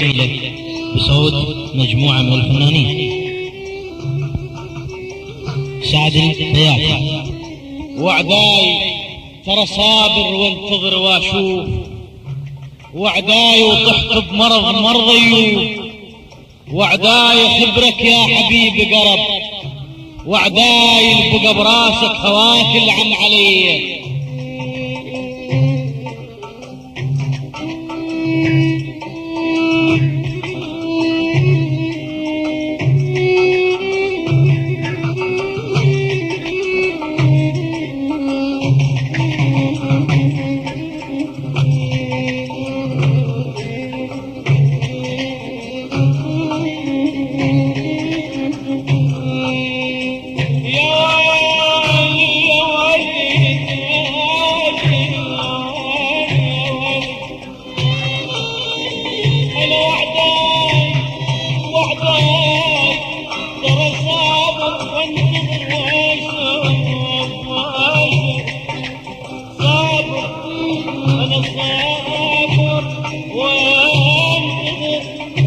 تسجيله بصوت مجموعة من الفنانين. سعد البياتي. وعداي ترى صابر وانتظر واشوف، وعداي وطحت بمرض مرضي، وعداي خبرك يا حبيبي قرب، وعداي البقى براسك هواك العم علي.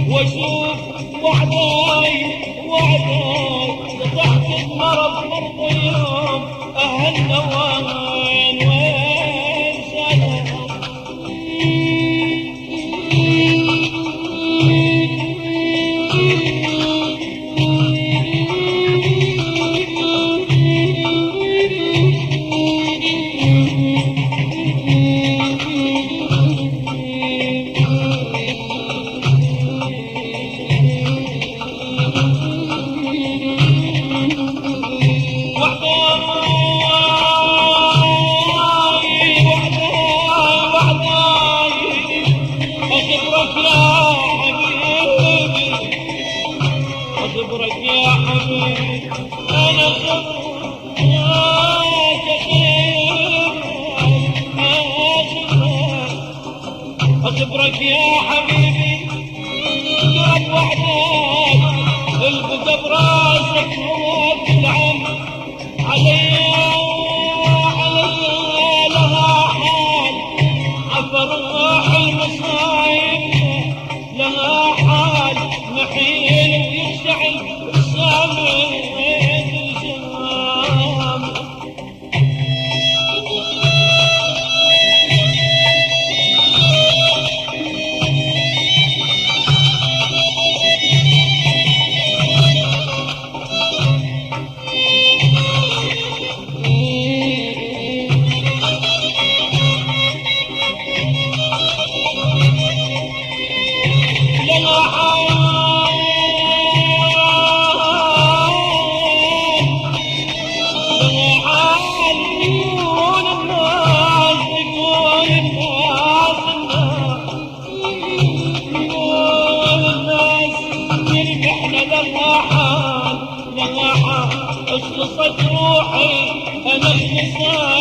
واشوف وعداي تحت المرض مرض يوم اهلنا وين سلام. صبرك يا حبيبي أنا صبرك صبرك يا حبيبي قرب وحدك البقى براسك هواك العم علي لها حال عفروح المصايب لها حال محيل ويشتعل السامي اخلصت روحي انا النساء